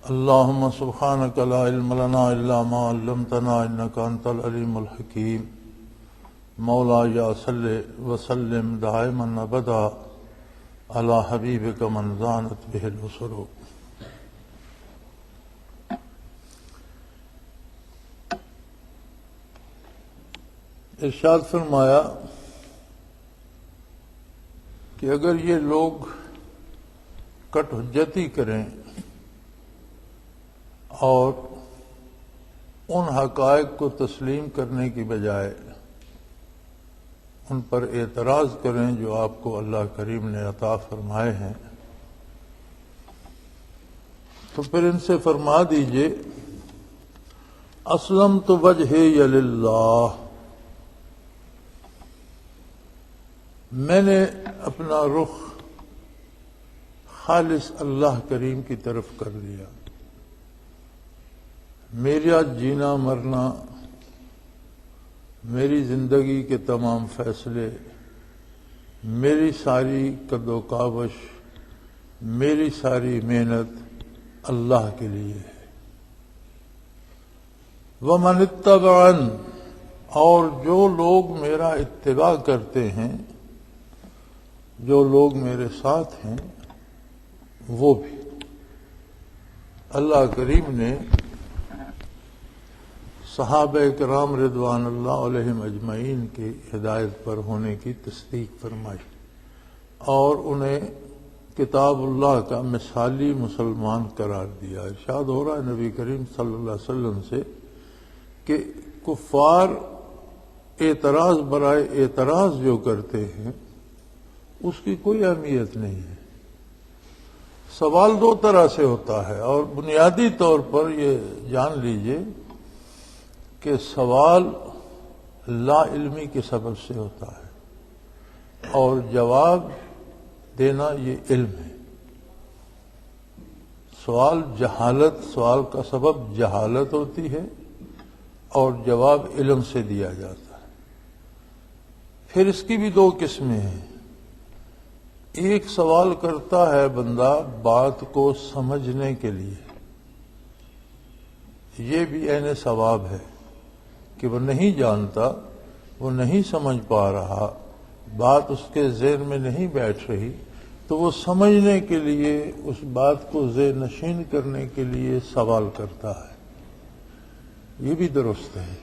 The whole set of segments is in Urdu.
اللهم سبحانك لا علم لنا إلا ما علمتنا إنك أنت العليم الحكيم مولاي صل وسلم دائما أبدا على حبيبك من زانت به البصر. ارشاد فرمایا کہ اگر یہ لوگ کٹ حجتی کریں اور ان حقائق کو تسلیم کرنے کی بجائے ان پر اعتراض کریں جو آپ کو اللہ کریم نے عطا فرمائے ہیں، تو پھر ان سے فرما دیجئے اسلمت وجہی للہ، میں نے اپنا رخ خالص اللہ کریم کی طرف کر لیا. میرا جینا مرنا، میری زندگی کے تمام فیصلے، میری ساری قد و کاوش، میری ساری محنت اللہ کے لیے ہے. وَمَنِ اتَّبَعَنِ، اور جو لوگ میرا اتباع کرتے ہیں، جو لوگ میرے ساتھ ہیں، وہ بھی. اللہ کریم نے صحابہ کرام رضوان اللہ علیہم اجمعین کی ہدایت پر ہونے کی تصدیق فرمائی اور انہیں کتاب اللہ کا مثالی مسلمان قرار دیا. ارشاد ہو رہا ہے نبی کریم صلی اللہ علیہ وسلم سے کہ کفار اعتراض برائے اعتراض جو کرتے ہیں اس کی کوئی اہمیت نہیں ہے. سوال دو طرح سے ہوتا ہے اور بنیادی طور پر یہ جان لیجئے کہ سوال لا علمی کے سبب سے ہوتا ہے اور جواب دینا یہ علم ہے. سوال کا سبب جہالت ہوتی ہے اور جواب علم سے دیا جاتا ہے. پھر اس کی بھی دو قسمیں ہیں. ایک سوال کرتا ہے بندہ بات کو سمجھنے کے لیے، یہ بھی عین ثواب ہے کہ وہ نہیں جانتا، وہ نہیں سمجھ پا رہا، بات اس کے ذہن میں نہیں بیٹھ رہی، تو وہ سمجھنے کے لیے، اس بات کو ذہن نشین کرنے کے لیے سوال کرتا ہے. یہ بھی درست ہے.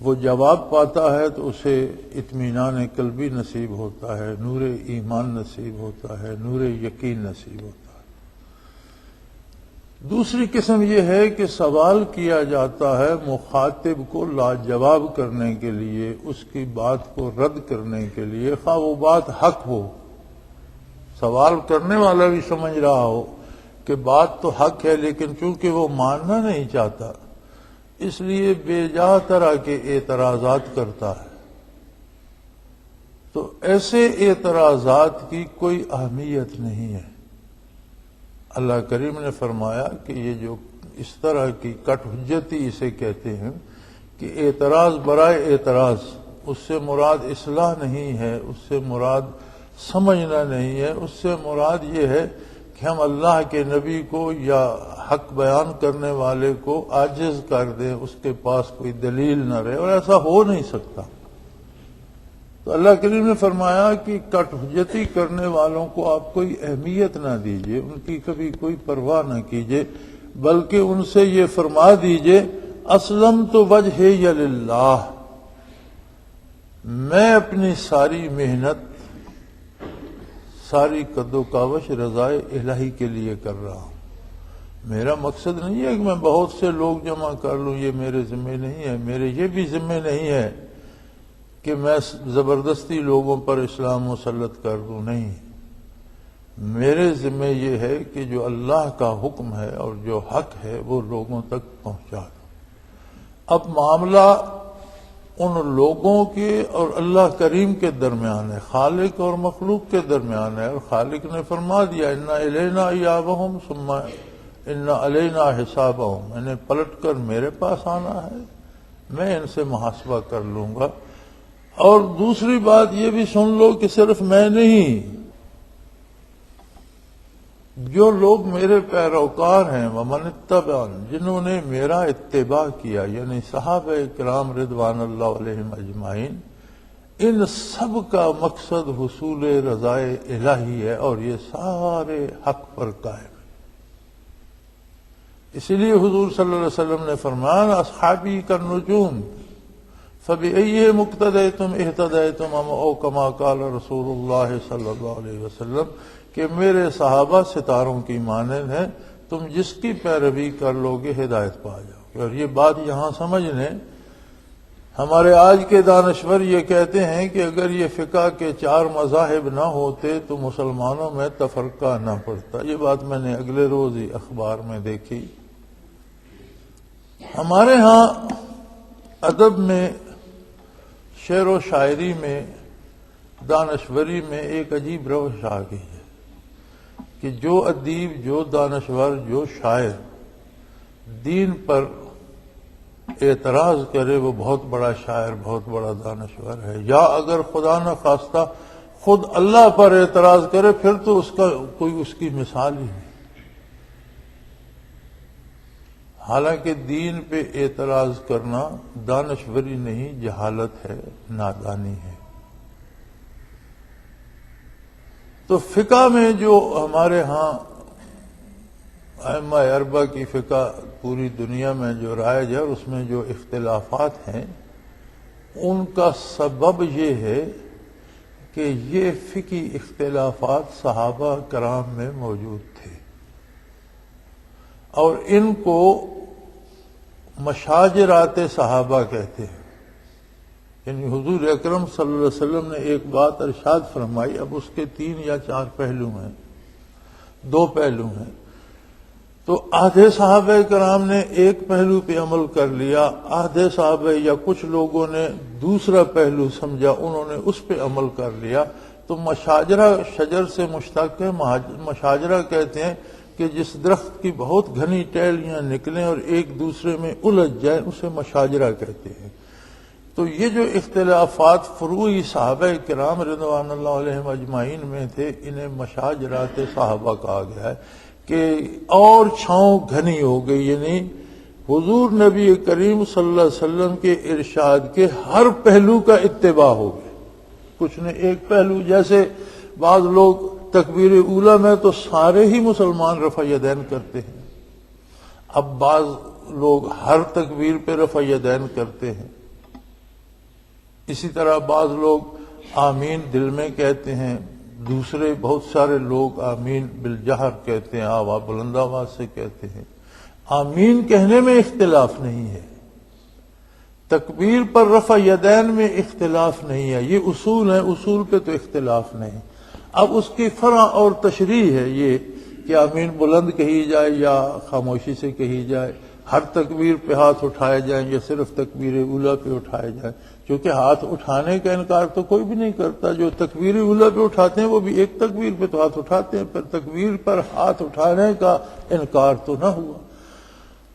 وہ جواب پاتا ہے تو اسے اطمینان قلبی نصیب ہوتا ہے، نور ایمان نصیب ہوتا ہے، نور یقین نصیب ہوتا ہے. دوسری قسم یہ ہے کہ سوال کیا جاتا ہے مخاطب کو لاجواب کرنے کے لیے، اس کی بات کو رد کرنے کے لیے، خواہ وہ بات حق ہو. سوال کرنے والا بھی سمجھ رہا ہو کہ بات تو حق ہے، لیکن چونکہ وہ ماننا نہیں چاہتا اس لیے بے جا طرح کے اعتراضات کرتا ہے. تو ایسے اعتراضات کی کوئی اہمیت نہیں ہے. اللہ کریم نے فرمایا کہ یہ جو اس طرح کی کٹ حجتی اسے کہتے ہیں کہ اعتراض برائے اعتراض، اس سے مراد اصلاح نہیں ہے، اس سے مراد سمجھنا نہیں ہے، اس سے مراد یہ ہے کہ ہم اللہ کے نبی کو یا حق بیان کرنے والے کو عاجز کر دیں، اس کے پاس کوئی دلیل نہ رہے، اور ایسا ہو نہیں سکتا. تو اللہ کریم نے فرمایا کہ کٹ حجتی کرنے والوں کو آپ کوئی اہمیت نہ دیجیے، ان کی کبھی کوئی پرواہ نہ کیجیے، بلکہ ان سے یہ فرما دیجیے اسلمت وجہی للہ، میں اپنی ساری محنت، ساری قد و کاوش رضائے الہی کے لیے کر رہا ہوں. میرا مقصد نہیں ہے کہ میں بہت سے لوگ جمع کر لوں، یہ میرے ذمہ نہیں ہے. میرے یہ بھی ذمہ نہیں ہے کہ میں زبردستی لوگوں پر اسلام مسلط کر دوں. نہیں، میرے ذمہ یہ ہے کہ جو اللہ کا حکم ہے اور جو حق ہے وہ لوگوں تک پہنچا دوں. اب معاملہ ان لوگوں کے اور اللہ کریم کے درمیان ہے، خالق اور مخلوق کے درمیان ہے. اور خالق نے فرما دیا اِنَّ إِلَيْنَا إِيَابَهُمْ ثُمَّ إِنَّ عَلَيْنَا حِسَابَهُمْ، میں نے پلٹ کر میرے پاس آنا ہے، میں ان سے محاسبہ کر لوں گا. اور دوسری بات یہ بھی سن لو کہ صرف میں نہیں، جو لوگ میرے پیروکار ہیں ومن اتبعن، جنہوں نے میرا اتباع کیا، یعنی صحابہ کرام رضوان اللہ علیہم اجمعین، ان سب کا مقصد حصول رضائے الہی ہے اور یہ سارے حق پر قائم ہیں۔ اسی لیے حضور صلی اللہ علیہ وسلم نے فرمایا اصحابی کالنجوم فبأیہم اقتدیتم اہتدیتم او کما قال رسول اللہ صلی اللہ علیہ وسلم، کہ میرے صحابہ ستاروں کی مانند ہیں، تم جس کی پیروی کر لو گے ہدایت پا جاؤ گے۔ اور یہ بات یہاں سمجھ لیں، ہمارے آج کے دانشور یہ کہتے ہیں کہ اگر یہ فقہ کے 4 مذاہب نہ ہوتے تو مسلمانوں میں تفرقہ نہ پڑتا۔ یہ بات میں نے اگلے روز ہی اخبار میں دیکھی۔ ہمارے ہاں ادب میں، شعر و شاعری میں، دانشوری میں ایک عجیب روش آ گئی ہے کہ جو ادیب، جو دانشور، جو شاعر دین پر اعتراض کرے وہ بہت بڑا شاعر، بہت بڑا دانشور ہے، یا اگر خدا نہ خواستہ خود اللہ پر اعتراض کرے پھر تو اس کا کوئی اس کی مثال ہی نہیں۔ حالانکہ دین پہ اعتراض کرنا دانشوری نہیں، جہالت ہے، نادانی ہے۔ تو فقہ میں جو ہمارے ہاں ائمہ اربعہ کی فقہ پوری دنیا میں جو رائج ہے اور اس میں جو اختلافات ہیں، ان کا سبب یہ ہے کہ یہ فقہی اختلافات صحابہ کرام میں موجود تھے اور ان کو مشاجرات صحابہ کہتے ہیں۔ یعنی حضور اکرم صلی اللہ علیہ وسلم نے ایک بات ارشاد فرمائی، اب اس کے 3 یا 4 پہلو ہیں، 2 پہلو ہیں، تو آدھے صحابہ کرام نے ایک پہلو پہ عمل کر لیا، آدھے صحابہ یا کچھ لوگوں نے دوسرا پہلو سمجھا، انہوں نے اس پہ عمل کر لیا۔ تو مشاجرہ شجر سے مشتق ہے۔ مشاجرہ کہتے ہیں کہ جس درخت کی بہت گھنی ٹہلیاں نکلیں اور ایک دوسرے میں الجھ جائیں، اسے مشاجرہ کہتے ہیں۔ تو یہ جو اختلافات فروعی صحابہ کرام رضوان اللہ علیہم اجمعین میں تھے، انہیں مشاجرات صحابہ کہا گیا ہے کہ اور چھاؤں گھنی ہو گئی، یعنی حضور نبی کریم صلی اللہ علیہ وسلم کے ارشاد کے ہر پہلو کا اتباع ہو گیا۔ کچھ نے ایک پہلو، جیسے بعض لوگ تکبیر اولیٰ میں تو سارے ہی مسلمان رفع یدین کرتے ہیں، اب بعض لوگ ہر تکبیر پہ رفع یدین کرتے ہیں۔ اسی طرح بعض لوگ آمین دل میں کہتے ہیں، دوسرے بہت سارے لوگ آمین بالجہر کہتے ہیں، آواز بلند آواز سے کہتے ہیں۔ آمین کہنے میں اختلاف نہیں ہے، تکبیر پر رفع یدین میں اختلاف نہیں ہے، یہ اصول ہے، اصول پہ تو اختلاف نہیں۔ اب اس کی فرع اور تشریح ہے یہ کہ آمین بلند کہی جائے یا خاموشی سے کہی جائے، ہر تکبیر پہ ہاتھ اٹھائے جائیں یا صرف تکبیر اولیٰ پہ اٹھائے جائیں، کیونکہ ہاتھ اٹھانے کا انکار تو کوئی بھی نہیں کرتا۔ جو تکبیر اولیٰ پہ اٹھاتے ہیں وہ بھی ایک تکبیر پہ تو ہاتھ اٹھاتے ہیں، پر تکبیر پر ہاتھ اٹھانے کا انکار تو نہ ہوا۔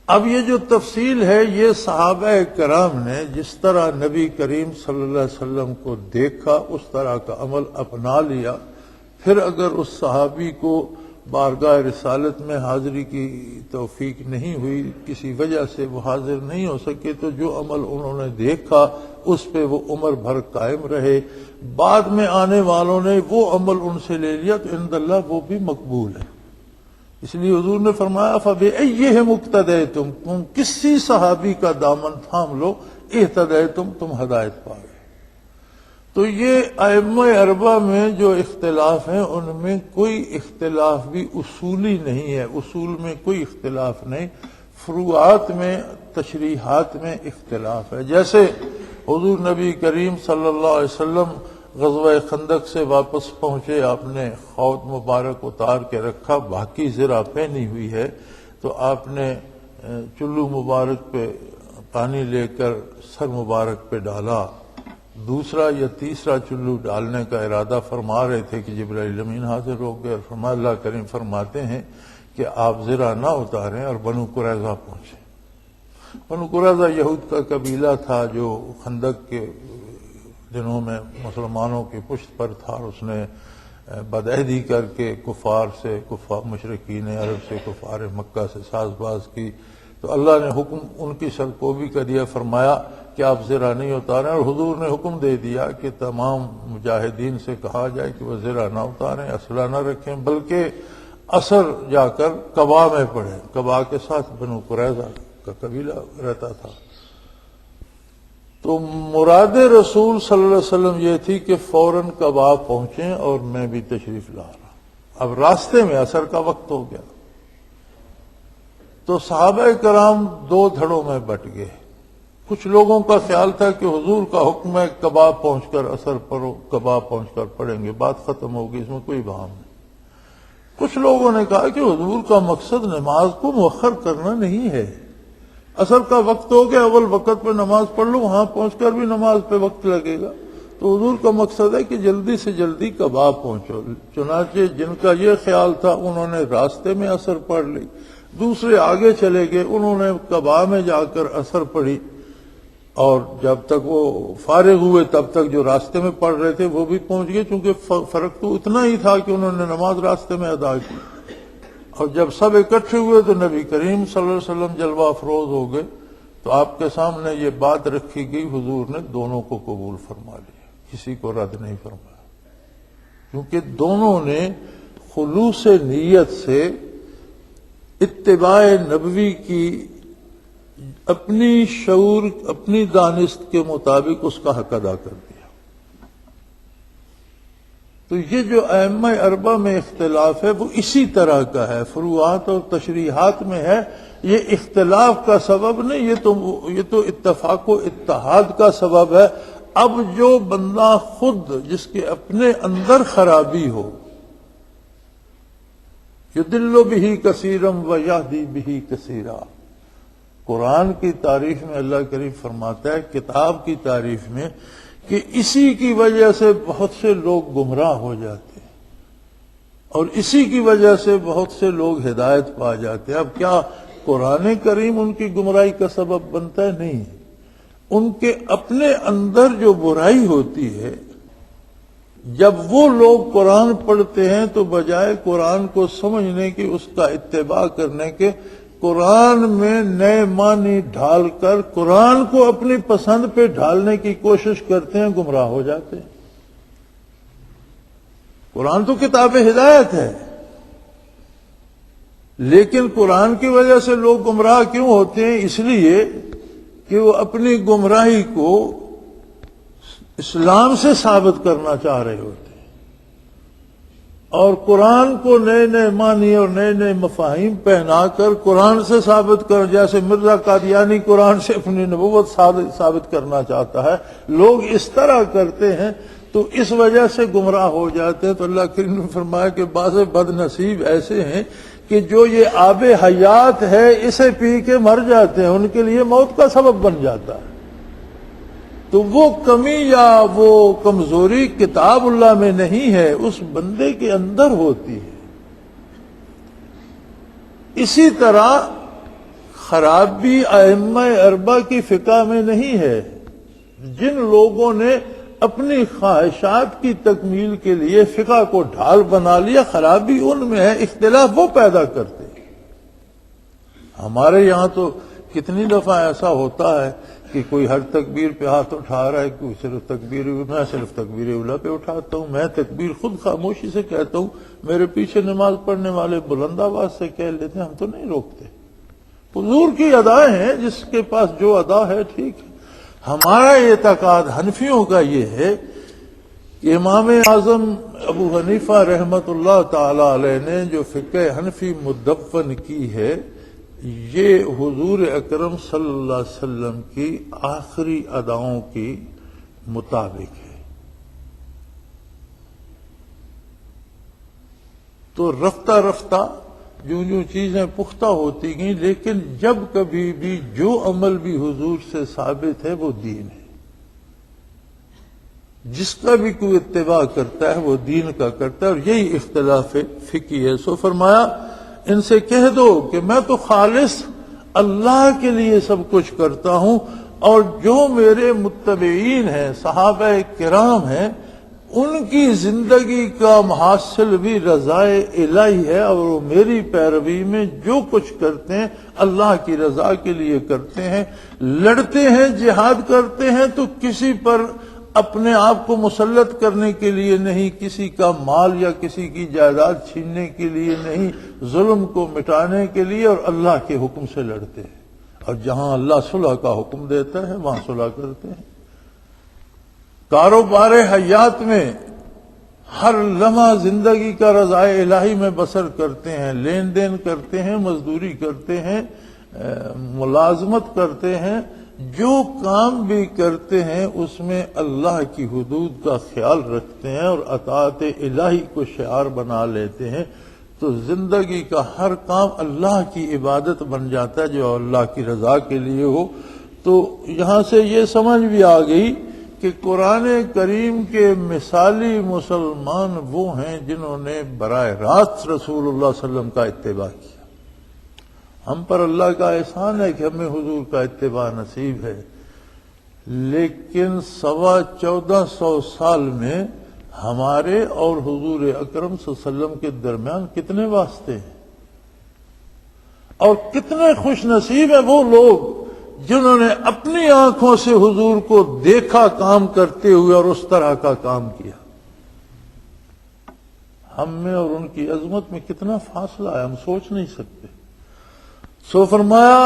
اب یہ جو تفصیل ہے، یہ صحابہ کرام نے جس طرح نبی کریم صلی اللہ علیہ وسلم کو دیکھا اس طرح کا عمل اپنا لیا۔ پھر اگر اس صحابی کو بارگاہ رسالت میں حاضری کی توفیق نہیں ہوئی، کسی وجہ سے وہ حاضر نہیں ہو سکے، تو جو عمل انہوں نے دیکھا اس پہ وہ عمر بھر قائم رہے۔ بعد میں آنے والوں نے وہ عمل ان سے لے لیا تو عند اللہ وہ بھی مقبول ہے۔ اس لیے حضور نے فرمایا فَبِأَيِّهِمْ اقْتَدَيْتُمْ، تم کسی صحابی کا دامن تھام لو، اہتدیتم، تم ہدایت پا گئے۔ تو یہ ائمہ اربعہ میں جو اختلاف ہیں ان میں کوئی اختلاف بھی اصولی نہیں ہے، اصول میں کوئی اختلاف نہیں، فروعات میں، تشریحات میں اختلاف ہے۔ جیسے حضور نبی کریم صلی اللہ علیہ وسلم غزوہ خندق سے واپس پہنچے، آپ نے خوات مبارک اتار کے رکھا، باقی زرہ پہنی ہوئی ہے، تو آپ نے چلو مبارک پہ پانی لے کر سر مبارک پہ ڈالا، دوسرا یا تیسرا چلو ڈالنے کا ارادہ فرما رہے تھے کہ جبرائیل امین حاضر ہو گئے اور فرمایا اللہ کریم فرماتے ہیں کہ آپ زرہ نہ اتاریں اور بنو قریظہ پہنچے۔ بنو قریظہ یہود کا قبیلہ تھا جو خندق کے دنوں میں مسلمانوں کی پشت پر تھا، اور اس نے بدعہدی کر کے کفار سے، مشرکین عرب سے، کفار مکہ سے ساز باز کی، تو اللہ نے حکم ان کی سرکوبی کا دیا، فرمایا کہ آپ زرہ نہیں اتاریں، اور حضور نے حکم دے دیا کہ تمام مجاہدین سے کہا جائے کہ وہ زرہ نہ اتاریں، اسلحہ نہ رکھیں، بلکہ عصر جا کر قباء میں پڑھیں۔ قباء کے ساتھ بنو قریظہ کا قبیلہ رہتا تھا۔ تو مراد رسول صلی اللہ علیہ وسلم یہ تھی کہ فوراً قباء پہنچیں، اور میں بھی تشریف لا رہا۔ اب راستے میں عصر کا وقت ہو گیا، تو صحابہ کرام دو دھڑوں میں بٹ گئے۔ کچھ لوگوں کا خیال تھا کہ حضور کا حکم ہے قباء پہنچ کر عصر پڑھو، قباء پہنچ کر پڑھیں گے، بات ختم ہوگی، اس میں کوئی بہام نہیں۔ کچھ لوگوں نے کہا کہ حضور کا مقصد نماز کو مؤخر کرنا نہیں ہے، عصر کا وقت ہو گیا، اول وقت پہ نماز پڑھ لو، وہاں پہنچ کر بھی نماز پہ وقت لگے گا، تو حضور کا مقصد ہے کہ جلدی سے جلدی قباء پہنچو۔ چنانچہ جن کا یہ خیال تھا انہوں نے راستے میں عصر پڑھ لی، دوسرے آگے چلے گئے، انہوں نے قباء میں جا کر عصر پڑھی، اور جب تک وہ فارغ ہوئے تب تک جو راستے میں پڑھ رہے تھے وہ بھی پہنچ گئے، چونکہ فرق تو اتنا ہی تھا کہ انہوں نے نماز راستے میں ادا کی۔ اور جب سب اکٹھے ہوئے تو نبی کریم صلی اللہ علیہ وسلم جلوہ افروز ہو گئے، تو آپ کے سامنے یہ بات رکھی گئی، حضور نے دونوں کو قبول فرما لیا، کسی کو رد نہیں فرمایا، کیونکہ دونوں نے خلوص نیت سے اتباع نبوی کی اپنی شعور، اپنی دانست کے مطابق اس کا حق ادا کر دیا۔ تو یہ جو ائمہ اربعہ میں اختلاف ہے وہ اسی طرح کا ہے، فروعات اور تشریحات میں ہے، یہ اختلاف کا سبب نہیں، یہ تو اتفاق و اتحاد کا سبب ہے۔ اب جو بندہ خود جس کے اپنے اندر خرابی ہو، یضل بہ کثیرا ویہدی بہ کثیرا، قرآن کی تعریف میں اللہ کریم فرماتا ہے، کتاب کی تعریف میں، کہ اسی کی وجہ سے بہت سے لوگ گمراہ ہو جاتے ہیں، اور اسی کی وجہ سے بہت سے لوگ ہدایت پا جاتے ہیں۔ اب کیا قرآن کریم ان کی گمراہی کا سبب بنتا ہے؟ نہیں، ان کے اپنے اندر جو برائی ہوتی ہے، جب وہ لوگ قرآن پڑھتے ہیں تو بجائے قرآن کو سمجھنے کی، اس کا اتباع کرنے کے، قرآن میں نئے معنی ڈھال کر قرآن کو اپنی پسند پہ ڈھالنے کی کوشش کرتے ہیں، گمراہ ہو جاتے ہیں۔ قرآن تو کتاب ہدایت ہے، لیکن قرآن کی وجہ سے لوگ گمراہ کیوں ہوتے ہیں؟ اس لیے کہ وہ اپنی گمراہی کو اسلام سے ثابت کرنا چاہ رہے ہوتے ہیں، اور قرآن کو نئے نئے معنی اور نئے نئے مفاہیم پہنا کر قرآن سے ثابت کر، جیسے مرزا قادیانی قرآن سے اپنی نبوت ثابت کرنا چاہتا ہے، لوگ اس طرح کرتے ہیں، تو اس وجہ سے گمراہ ہو جاتے ہیں۔ تو اللہ کریم نے فرمایا کہ بعض بد نصیب ایسے ہیں کہ جو یہ آب حیات ہے اسے پی کے مر جاتے ہیں، ان کے لیے موت کا سبب بن جاتا ہے۔ تو وہ کمی یا وہ کمزوری کتاب اللہ میں نہیں ہے، اس بندے کے اندر ہوتی ہے۔ اسی طرح خرابی ائمہ اربعہ کی فقہ میں نہیں ہے۔ جن لوگوں نے اپنی خواہشات کی تکمیل کے لیے فقہ کو ڈھال بنا لیا، خرابی ان میں ہے، اختلاف وہ پیدا کرتے ہیں۔ ہمارے یہاں تو کتنی دفعہ ایسا ہوتا ہے کہ کوئی ہر تکبیر پہ ہاتھ اٹھا رہا ہے، کوئی صرف میں صرف تکبیر اولیٰ پہ اٹھاتا ہوں، میں تکبیر خود خاموشی سے کہتا ہوں، میرے پیچھے نماز پڑھنے والے بلند آواز سے کہہ لیتے ہیں، ہم تو نہیں روکتے۔ حضور کی ادائیں ہیں، جس کے پاس جو ادا ہے ٹھیک ہے۔ ہمارا اعتقاد حنفیوں کا یہ ہے کہ امام اعظم ابو حنیفہ رحمت اللہ تعالی علیہ نے جو فقہ حنفی مدون کی ہے، یہ حضور اکرم صلی اللہ علیہ وسلم کی آخری اداؤں کی مطابق ہے۔ تو رفتہ رفتہ جو چیزیں پختہ ہوتی گئیں، لیکن جب کبھی بھی جو عمل بھی حضور سے ثابت ہے وہ دین ہے۔ جس کا بھی کوئی اتباع کرتا ہے وہ دین کا کرتا ہے، اور یہی اختلاف فقہی ہے۔ سو فرمایا ان سے کہہ دو کہ میں تو خالص اللہ کے لیے سب کچھ کرتا ہوں، اور جو میرے متبعین ہیں، صحابہ کرام ہیں، ان کی زندگی کا حاصل بھی رضائے الہی ہے، اور وہ میری پیروی میں جو کچھ کرتے ہیں اللہ کی رضا کے لیے کرتے ہیں، لڑتے ہیں، جہاد کرتے ہیں تو کسی پر اپنے آپ کو مسلط کرنے کے لیے نہیں، کسی کا مال یا کسی کی جائیداد چھیننے کے لیے نہیں، ظلم کو مٹانے کے لیے اور اللہ کے حکم سے لڑتے ہیں، اور جہاں اللہ صلح کا حکم دیتا ہے وہاں صلح کرتے ہیں۔ کاروبار حیات میں ہر لمحہ زندگی کا رضائے الہی میں بسر کرتے ہیں، لین دین کرتے ہیں، مزدوری کرتے ہیں، ملازمت کرتے ہیں، جو کام بھی کرتے ہیں اس میں اللہ کی حدود کا خیال رکھتے ہیں اور اطاعت الہی کو شعار بنا لیتے ہیں، تو زندگی کا ہر کام اللہ کی عبادت بن جاتا ہے جو اللہ کی رضا کے لیے ہو۔ تو یہاں سے یہ سمجھ بھی آ گئی کہ قرآن کریم کے مثالی مسلمان وہ ہیں جنہوں نے براہ راست رسول اللہ صلی اللہ علیہ وسلم کا اتباع کیا۔ ہم پر اللہ کا احسان ہے کہ ہمیں حضور کا اتباع نصیب ہے، لیکن 1450 سال میں ہمارے اور حضور اکرم صلی اللہ علیہ وسلم کے درمیان کتنے واسطے ہیں، اور کتنے خوش نصیب ہیں وہ لوگ جنہوں نے اپنی آنکھوں سے حضور کو دیکھا کام کرتے ہوئے اور اس طرح کا کام کیا۔ ہم میں اور ان کی عظمت میں کتنا فاصلہ ہے، ہم سوچ نہیں سکتے۔ سو فرمایا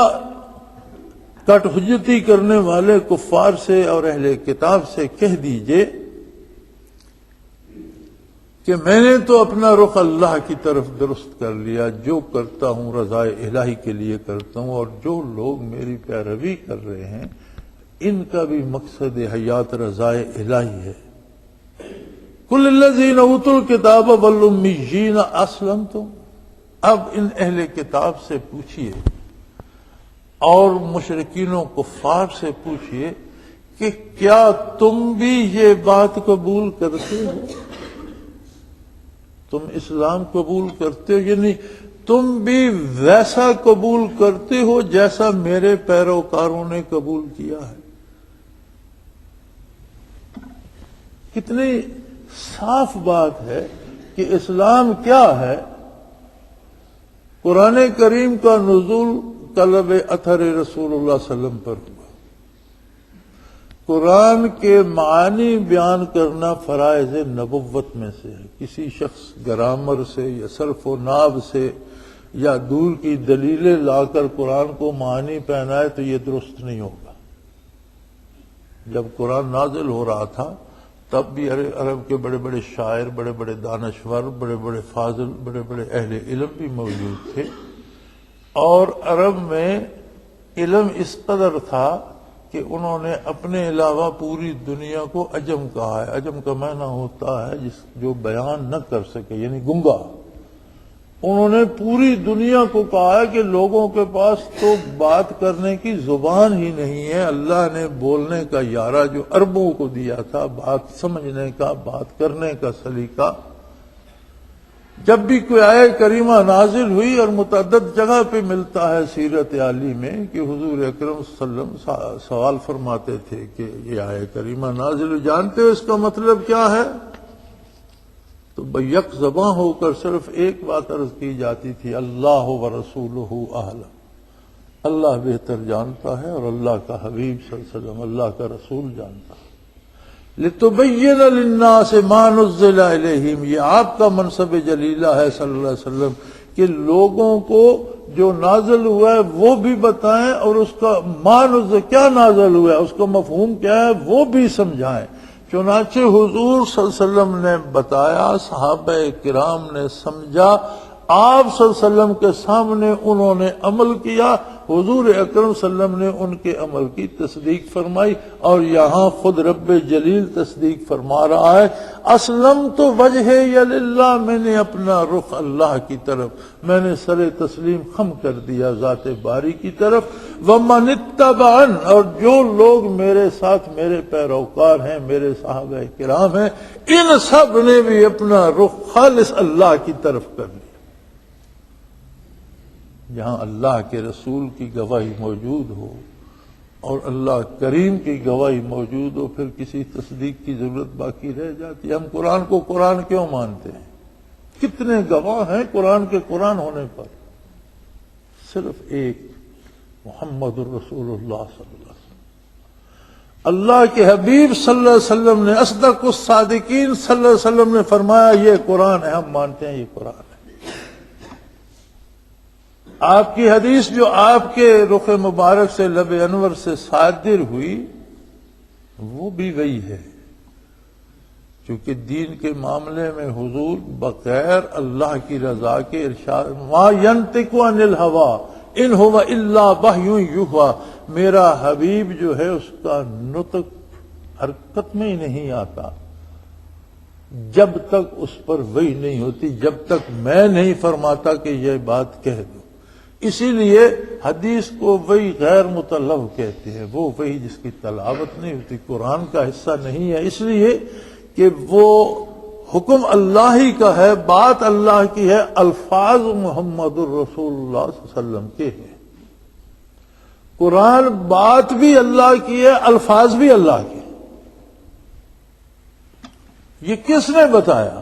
کٹ حجتی کرنے والے کفار سے اور اہل کتاب سے کہہ دیجئے کہ میں نے تو اپنا رخ اللہ کی طرف درست کر لیا، جو کرتا ہوں رضائے الہی کے لیے کرتا ہوں، اور جو لوگ میری پیروی کر رہے ہیں ان کا بھی مقصد حیات رضائے الہی ہے۔ کل الذین اوتوا الکتاب والامیین اسلمتم، اب ان اہل کتاب سے پوچھئے اور مشرکین و کفار سے پوچھئے کہ کیا تم بھی یہ بات قبول کرتے ہو؟ تم اسلام قبول کرتے ہو، یعنی تم بھی ویسا قبول کرتے ہو جیسا میرے پیروکاروں نے قبول کیا ہے؟ کتنی صاف بات ہے کہ اسلام کیا ہے۔ قرآن کریم کا نزول طلب اثر رسول اللہ صلی اللہ علیہ وسلم پر ہوا۔ قرآن کے معانی بیان کرنا فرائض نبوت میں سے ہے۔ کسی شخص گرامر سے یا صرف و نحو سے یا دور کی دلیلیں لا کر قرآن کو معانی پہنائے تو یہ درست نہیں ہوگا۔ جب قرآن نازل ہو رہا تھا تب بھی عرب کے بڑے بڑے شاعر، بڑے بڑے دانشور، بڑے بڑے فاضل، بڑے بڑے اہل علم بھی موجود تھے، اور عرب میں علم اس قدر تھا کہ انہوں نے اپنے علاوہ پوری دنیا کو عجم کہا ہے۔ عجم کا معنی ہوتا ہے جو بیان نہ کر سکے، یعنی گنگا۔ انہوں نے پوری دنیا کو کہا ہے کہ لوگوں کے پاس تو بات کرنے کی زبان ہی نہیں ہے، اللہ نے بولنے کا یارہ جو عربوں کو دیا تھا، بات سمجھنے کا، بات کرنے کا سلیقہ۔ جب بھی کوئی آیہ کریمہ نازل ہوئی، اور متعدد جگہ پہ ملتا ہے سیرت عالی میں کہ حضور اکرم صلی اللہ علیہ وسلم سوال فرماتے تھے کہ یہ آیہ کریمہ نازل ہوئی، جانتے ہو اس کا مطلب کیا ہے؟ تو بیک زباں ہو کر صرف ایک بات عرض کی جاتی تھی، اللہ و رسولہ اعلم، اللہ بہتر جانتا ہے اور اللہ کا حبیب صلی اللہ علیہ وسلم، اللہ کا رسول جانتا ہے۔ لِتُبَيِّنَ لِلنَّاسِ مَا نُزِّلَ إِلَيْهِمْ، یہ آپ کا منصب جلیلہ ہے صلی اللہ علیہ وسلم کہ لوگوں کو جو نازل ہوا ہے وہ بھی بتائیں، اور اس کا ما نزل کیا نازل ہوا ہے، اس کا مفہوم کیا ہے وہ بھی سمجھائیں۔ چنانچہ حضور صلی اللہ علیہ وسلم نے بتایا، صحابہ کرام نے سمجھا، آپ صلی اللہ علیہ وسلم کے سامنے انہوں نے عمل کیا، حضور اکرم صلی اللہ علیہ وسلم نے ان کے عمل کی تصدیق فرمائی، اور یہاں خود رب جلیل تصدیق فرما رہا ہے، اسلمت وجہی للہ، میں نے اپنا رخ اللہ کی طرف، میں نے سر تسلیم خم کر دیا ذات باری کی طرف، ومن اتبعن، اور جو لوگ میرے ساتھ میرے پیروکار ہیں، میرے صحابہ کرام ہیں، ان سب نے بھی اپنا رخ خالص اللہ کی طرف کر لیا۔ جہاں اللہ کے رسول کی گواہی موجود ہو اور اللہ کریم کی گواہی موجود ہو، پھر کسی تصدیق کی ضرورت باقی رہ جاتی ہے؟ ہم قرآن کو قرآن کیوں مانتے ہیں؟ کتنے گواہ ہیں قرآن کے قرآن ہونے پر؟ صرف ایک، محمد الرسول اللہ صلی اللہ علیہ وسلم۔ اللہ کے حبیب صلی اللہ علیہ وسلم نے، اصدق الصادقین صلی اللہ علیہ وسلم نے فرمایا یہ قرآن ہے، ہم مانتے ہیں یہ قرآن ہے۔ آپ کی حدیث جو آپ کے رخ مبارک سے لب انور سے صادر ہوئی وہ بھی وہی ہے، کیونکہ دین کے معاملے میں حضور بغیر اللہ کی رضا کے ارشاد، ما ینطق عن الہوا ان هو الا وحی یوحی، میرا حبیب جو ہے اس کا نطق حرکت میں ہی نہیں آتا جب تک اس پر وحی نہیں ہوتی، جب تک میں نہیں فرماتا کہ یہ بات کہہ دو۔ اسی لیے حدیث کو وحی غیر مطلب کہتے ہیں، وہ وحی جس کی تلاوت نہیں ہوتی، قرآن کا حصہ نہیں ہے، اس لیے کہ وہ حکم اللہ ہی کا ہے، بات اللہ کی ہے، الفاظ محمد الرسول اللہ صلی اللہ علیہ وسلم کے ہیں۔ قرآن بات بھی اللہ کی ہے، الفاظ بھی اللہ کے۔ یہ کس نے بتایا؟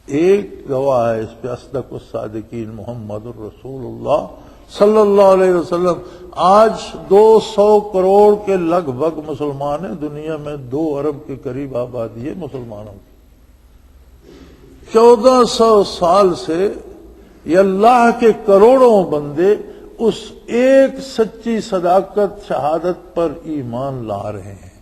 ایک گواہ ہے اس پہ، اصدق الصادقین محمد الرسول اللہ صلی اللہ علیہ وسلم۔ آج 200 کروڑ کے لگ بھگ مسلمان ہیں، دنیا میں 2 ارب کے قریب آبادی ہے مسلمانوں کی۔ 1400 سال سے یہ اللہ کے کروڑوں بندے اس ایک سچی صداقت شہادت پر ایمان لا رہے ہیں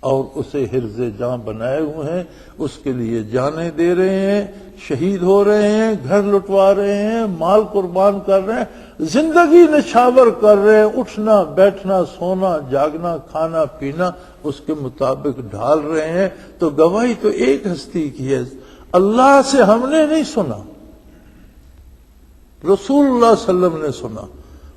اور اسے حرز جاں بنائے ہوئے ہیں، اس کے لیے جانیں دے رہے ہیں، شہید ہو رہے ہیں، گھر لٹوا رہے ہیں، مال قربان کر رہے ہیں، زندگی نچھاور کر رہے ہیں، اٹھنا بیٹھنا سونا جاگنا کھانا پینا اس کے مطابق ڈھال رہے ہیں۔ تو گواہی تو ایک ہستی کی ہے، اللہ سے ہم نے نہیں سنا، رسول اللہ صلی اللہ علیہ وسلم نے سنا،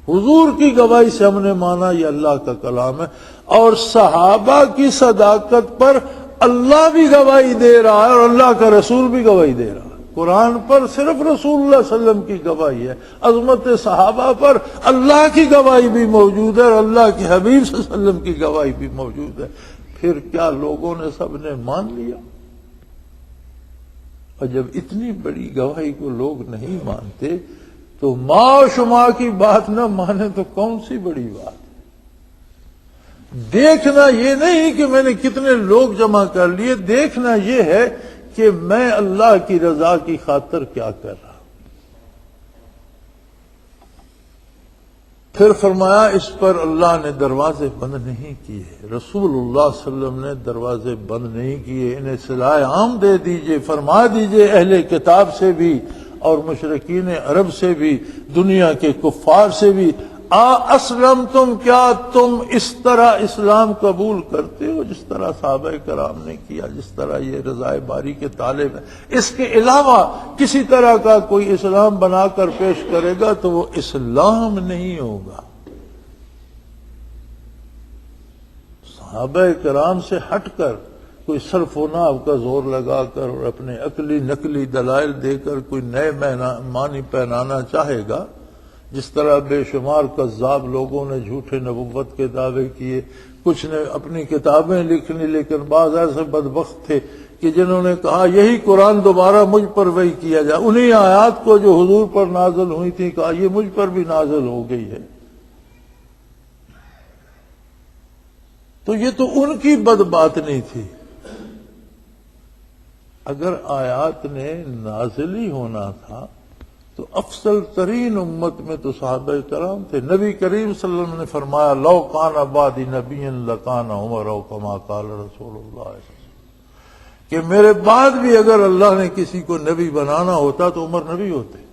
حضور کی گواہی سے ہم نے مانا یہ اللہ کا کلام ہے۔ اور صحابہ کی صداقت پر اللہ بھی گواہی دے رہا ہے اور اللہ کا رسول بھی گواہی دے رہا ہے۔ قرآن پر صرف رسول اللہ صلی اللہ علیہ وسلم کی گواہی ہے، عظمت صحابہ پر اللہ کی گواہی بھی موجود ہے اور اللہ کے حبیب صلی اللہ علیہ وسلم کی گواہی بھی موجود ہے۔ پھر کیا لوگوں نے سب نے مان لیا؟ اور جب اتنی بڑی گواہی کو لوگ نہیں مانتے تو ماں و شما کی بات نہ مانے تو کون سی بڑی بات؟ دیکھنا یہ نہیں کہ میں نے کتنے لوگ جمع کر لیے، دیکھنا یہ ہے کہ میں اللہ کی رضا کی خاطر کیا کر رہا ہوں۔ پھر فرمایا اس پر اللہ نے دروازے بند نہیں کیے، رسول اللہ صلی اللہ علیہ وسلم نے دروازے بند نہیں کیے، انہیں صلاح عام دے دیجئے، فرما دیجئے اہل کتاب سے بھی اور مشرکین عرب سے بھی، دنیا کے کفار سے بھی، اسلم تم، کیا تم اس طرح اسلام قبول کرتے ہو جس طرح صحابہ کرام نے کیا، جس طرح یہ رضائے باری کے طالب ہیں؟ اس کے علاوہ کسی طرح کا کوئی اسلام بنا کر پیش کرے گا تو وہ اسلام نہیں ہوگا۔ صحابہ کرام سے ہٹ کر کوئی صرف و نحو کا زور لگا کر اور اپنے عقلی نقلی دلائل دے کر کوئی نئے معنی پہنانا چاہے گا، جس طرح بے شمار کذاب لوگوں نے جھوٹے نبوت کے دعوے کیے، کچھ نے اپنی کتابیں لکھنی، لیکن بعض ایسے بدبخت تھے کہ جنہوں نے کہا یہی قرآن دوبارہ مجھ پر وحی کیا جائے، انہی آیات کو جو حضور پر نازل ہوئی تھی کہا یہ مجھ پر بھی نازل ہو گئی ہے۔ تو یہ تو ان کی بد بات نہیں تھی، اگر آیات نے نازل ہی ہونا تھا تو افضل ترین امت میں تو صحابہ کرام تھے۔ نبی کریم صلی اللہ علیہ وسلم نے فرمایا لو کان بعدی نبی لکان عمر او کما قال رسول اللہ صلی اللہ علیہ وسلم، کہ میرے بعد بھی اگر اللہ نے کسی کو نبی بنانا ہوتا تو عمر نبی ہوتے۔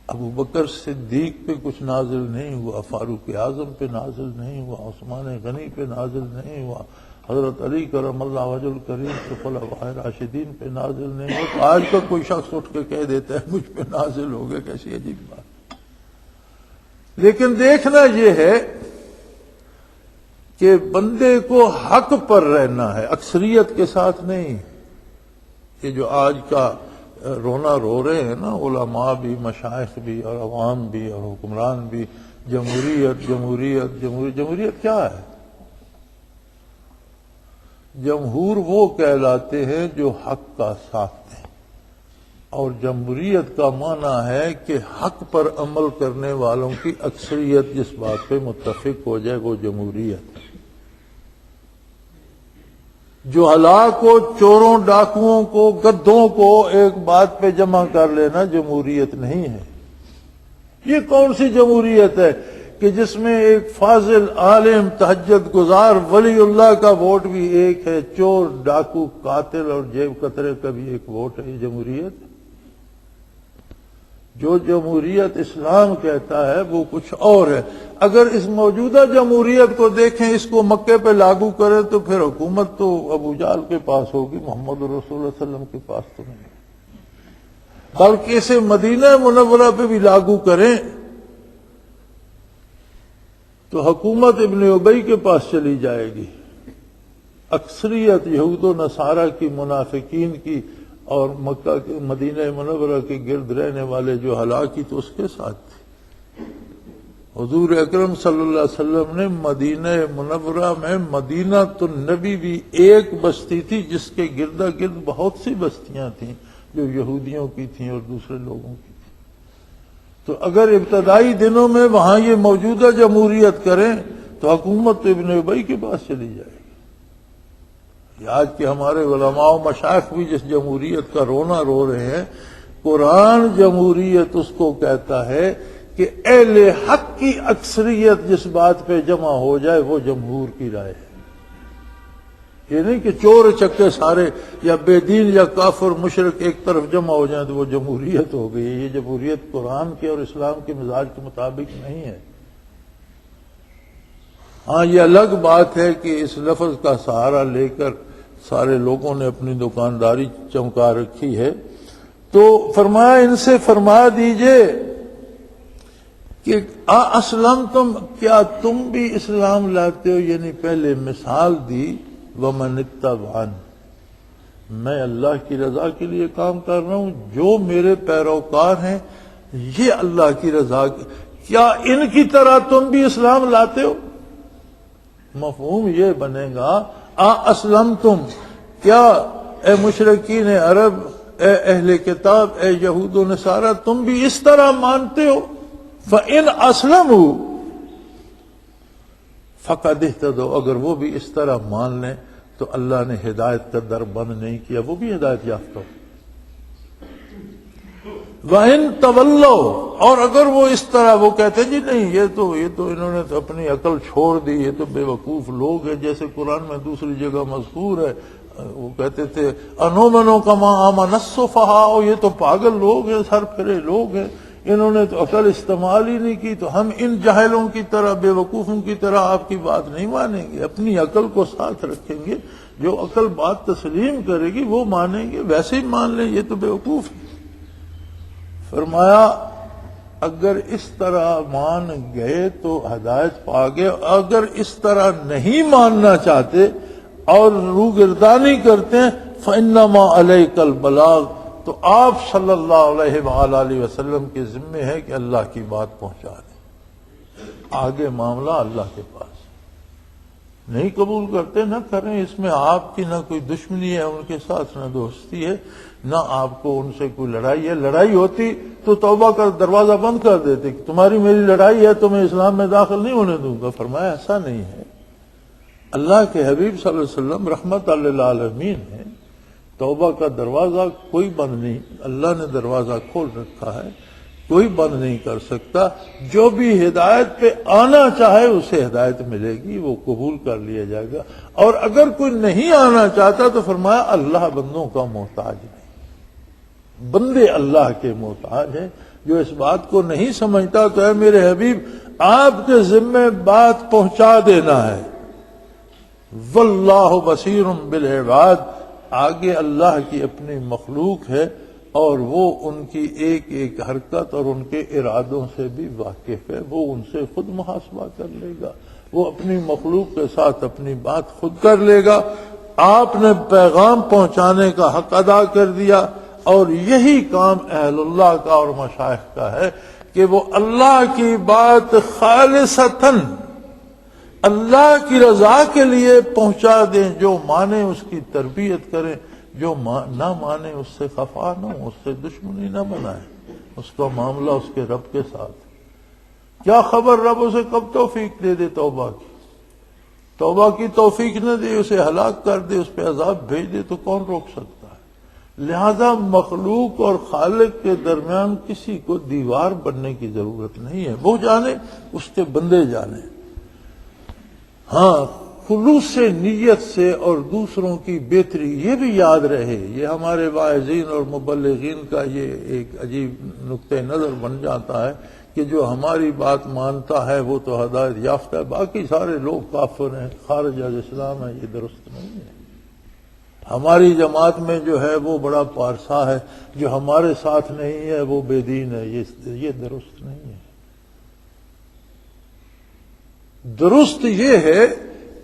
ابو بکر صدیق پہ کچھ نازل نہیں ہوا، فاروق اعظم پہ نازل نہیں ہوا، عثمان غنی پہ نازل نہیں ہوا، حضرت علی کرم اللہ وجہ الکریم کے خلفائے راشدین پہ نازل نہیں ہوا، تو آج کا کوئی شخص اٹھ کے کہہ دیتا ہے مجھ پہ نازل ہو گئے، کیسی عجیب بات۔ لیکن دیکھنا یہ ہے کہ بندے کو حق پر رہنا ہے، اکثریت کے ساتھ نہیں۔ یہ جو آج کا رونا رو رہے ہیں نا علماء بھی، مشائخ بھی اور عوام بھی اور حکمران بھی، جمہوریت جمہوریت جمہوریت جمہوریت کیا ہے؟ جمہور وہ کہلاتے ہیں جو حق کا ساتھ دیں، اور جمہوریت کا معنی ہے کہ حق پر عمل کرنے والوں کی اکثریت جس بات پہ متفق ہو جائے وہ جمہوریت ہے۔ جو ہلاک ہو، چوروں ڈاکوؤں کو، گدھوں کو ایک بات پہ جمع کر لینا جمہوریت نہیں ہے۔ یہ کون سی جمہوریت ہے کہ جس میں ایک فاضل عالم تہجد گزار ولی اللہ کا ووٹ بھی ایک ہے، چور ڈاکو قاتل اور جیب کترے کا بھی ایک ووٹ ہے؟ یہ جمہوریت؟ جو جمہوریت اسلام کہتا ہے وہ کچھ اور ہے۔ اگر اس موجودہ جمہوریت کو دیکھیں، اس کو مکے پہ لاگو کریں تو پھر حکومت تو ابو جہل کے پاس ہوگی، محمد رسول اللہ صلی اللہ علیہ وسلم کے پاس تو نہیں، بلکہ اسے مدینہ منورہ پہ بھی لاگو کریں تو حکومت ابن ابی کے پاس چلی جائے گی، اکثریت یہود و نصارہ کی، منافقین کی، اور مکہ کے مدینہ منورہ کے گرد رہنے والے جو ہلاکی تو اس کے ساتھ تھے۔ حضور اکرم صلی اللہ علیہ وسلم نے مدینہ منورہ میں مدینہ النبی بھی ایک بستی تھی جس کے گردا گرد بہت سی بستیاں تھیں جو یہودیوں کی تھیں اور دوسرے لوگوں کی تھیں۔ تو اگر ابتدائی دنوں میں وہاں یہ موجودہ جمہوریت کریں تو حکومت تو ابن ابی کے پاس چلی جائے گی۔ آج کے ہمارے علماء و مشائخ بھی جس جمہوریت کا رونا رو رہے ہیں، قرآن جمہوریت اس کو کہتا ہے کہ اہل حق کی اکثریت جس بات پہ جمع ہو جائے وہ جمہور کی رائے ہے۔ یہ نہیں کہ چور چکے سارے یا بے دین یا کافر مشرک ایک طرف جمع ہو جائیں تو وہ جمہوریت ہو گئی۔ یہ جمہوریت قرآن کے اور اسلام کے مزاج کے مطابق نہیں ہے۔ ہاں یہ الگ بات ہے کہ اس لفظ کا سہارا لے کر سارے لوگوں نے اپنی دکانداری چمکا رکھی ہے، تو فرمایا ان سے فرما دیجئے کہ اسلمتم، کیا تم بھی اسلام لاتے ہو؟ یعنی پہلے مثال دی، ومن اتبعنی، میں اللہ کی رضا کے لیے کام کر رہا ہوں، جو میرے پیروکار ہیں یہ اللہ کی رضا کیا ان کی طرح تم بھی اسلام لاتے ہو؟ مفہوم یہ بنے گا، اسلمتم، کیا اے مشرکین عرب، اے اہل کتاب، اے یہود و نصارہ، تم بھی اس طرح مانتے ہو؟ فَإِنْ أَسْلَمُوا فَقَدِ اهْتَدَوْا، اگر وہ بھی اس طرح مان لیں تو اللہ نے ہدایت کا در بند نہیں کیا، وہ بھی ہدایت یافتہ ہو۔ وَإِن تَوَلَّوْا، اور اگر وہ اس طرح وہ کہتے ہیں جی نہیں یہ تو انہوں نے تو اپنی عقل چھوڑ دی، یہ تو بے وقوف لوگ ہیں، جیسے قرآن میں دوسری جگہ مذکور ہے، وہ کہتے تھے انؤمن کما آمن السفہاء، یہ تو پاگل لوگ ہیں، سر پھرے لوگ ہیں، انہوں نے تو عقل استعمال ہی نہیں کی، تو ہم ان جاہلوں کی طرح، بے وقوفوں کی طرح آپ کی بات نہیں مانیں گے، اپنی عقل کو ساتھ رکھیں گے، جو عقل بات تسلیم کرے گی وہ مانیں گے، ویسے ہی مان لیں یہ تو بے وقوف ہے۔ فرمایا اگر اس طرح مان گئے تو ہدایت پا گئے، اگر اس طرح نہیں ماننا چاہتے اور روگردانی کرتے ہیں فَإِنَّمَا عَلَيْكَ الْبَلَاغُ، تو آپ صلی اللہ علیہ وآلہ وسلم کے ذمے ہے کہ اللہ کی بات پہنچا دیں، آگے معاملہ اللہ کے پاس۔ نہیں قبول کرتے نہ کریں، اس میں آپ کی نہ کوئی دشمنی ہے ان کے ساتھ، نہ دوستی ہے، نہ آپ کو ان سے کوئی لڑائی ہے۔ لڑائی ہوتی تو توبہ کا دروازہ بند کر دیتے کہ تمہاری میری لڑائی ہے تو میں اسلام میں داخل نہیں ہونے دوں گا۔ فرمایا ایسا نہیں ہے، اللہ کے حبیب صلی اللہ علیہ وسلم رحمت للعالمین ہے، توبہ کا دروازہ کوئی بند نہیں، اللہ نے دروازہ کھول رکھا ہے، کوئی بند نہیں کر سکتا۔ جو بھی ہدایت پہ آنا چاہے اسے ہدایت ملے گی، وہ قبول کر لیا جائے گا، اور اگر کوئی نہیں آنا چاہتا تو فرمایا اللہ بندوں کا محتاج نہیں، بندے اللہ کے محتاج ہیں۔ جو اس بات کو نہیں سمجھتا تو اے میرے حبیب آپ کے ذمہ بات پہنچا دینا ہے۔ واللہ بصیر بالعباد، آگے اللہ کی اپنی مخلوق ہے اور وہ ان کی ایک ایک حرکت اور ان کے ارادوں سے بھی واقف ہے، وہ ان سے خود محاسبہ کر لے گا، وہ اپنی مخلوق کے ساتھ اپنی بات خود کر لے گا۔ آپ نے پیغام پہنچانے کا حق ادا کر دیا، اور یہی کام اہل اللہ کا اور مشائخ کا ہے کہ کہ وہ اللہ کی بات خالصتاً اللہ کی رضا کے لیے پہنچا دیں، جو مانے اس کی تربیت کریں، جو نہ مانے اس سے خفا نہ ہو، اس سے دشمنی نہ بنائیں، اس کا معاملہ اس کے رب کے ساتھ۔ کیا خبر رب اسے کب توفیق دے دے توبہ کی توفیق نہ دے، اسے ہلاک کر دے، اس پہ عذاب بھیج دے تو کون روک سکتا ہے؟ لہذا مخلوق اور خالق کے درمیان کسی کو دیوار بننے کی ضرورت نہیں ہے، وہ جانے اس کے بندے جانے۔ ہاں، خلوص نیت سے اور دوسروں کی بہتری، یہ بھی یاد رہے، یہ ہمارے واعظین اور مبلغین کا یہ ایک عجیب نقطہ نظر بن جاتا ہے کہ جو ہماری بات مانتا ہے وہ تو ہدایت یافتہ ہے، باقی سارے لوگ کافر ہیں، خارج از اسلام ہے، یہ درست نہیں ہے۔ ہماری جماعت میں جو ہے وہ بڑا پارسا ہے، جو ہمارے ساتھ نہیں ہے وہ بے دین ہے، یہ درست نہیں ہے۔ درست یہ ہے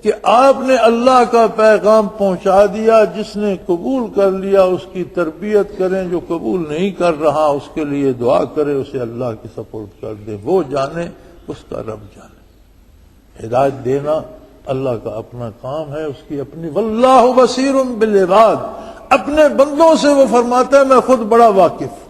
کہ آپ نے اللہ کا پیغام پہنچا دیا، جس نے قبول کر لیا اس کی تربیت کریں، جو قبول نہیں کر رہا اس کے لیے دعا کرے، اسے اللہ کی سپورٹ کر دے، وہ جانے اس کا رب جانے۔ ہدایت دینا اللہ کا اپنا کام ہے، اس کی اپنی، واللہ بصیر بالعباد، اپنے بندوں سے وہ فرماتا ہے میں خود بڑا واقف،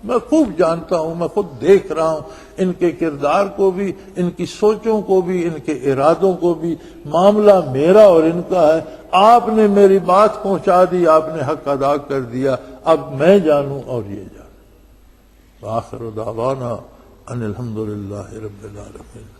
میں خوب جانتا ہوں، میں خود دیکھ رہا ہوں ان کے کردار کو بھی، ان کی سوچوں کو بھی، ان کے ارادوں کو بھی، معاملہ میرا اور ان کا ہے۔ آپ نے میری بات پہنچا دی، آپ نے حق ادا کر دیا، اب میں جانوں اور یہ جانوں۔ وآخر دعوانا ان الحمدللہ رب العالمین۔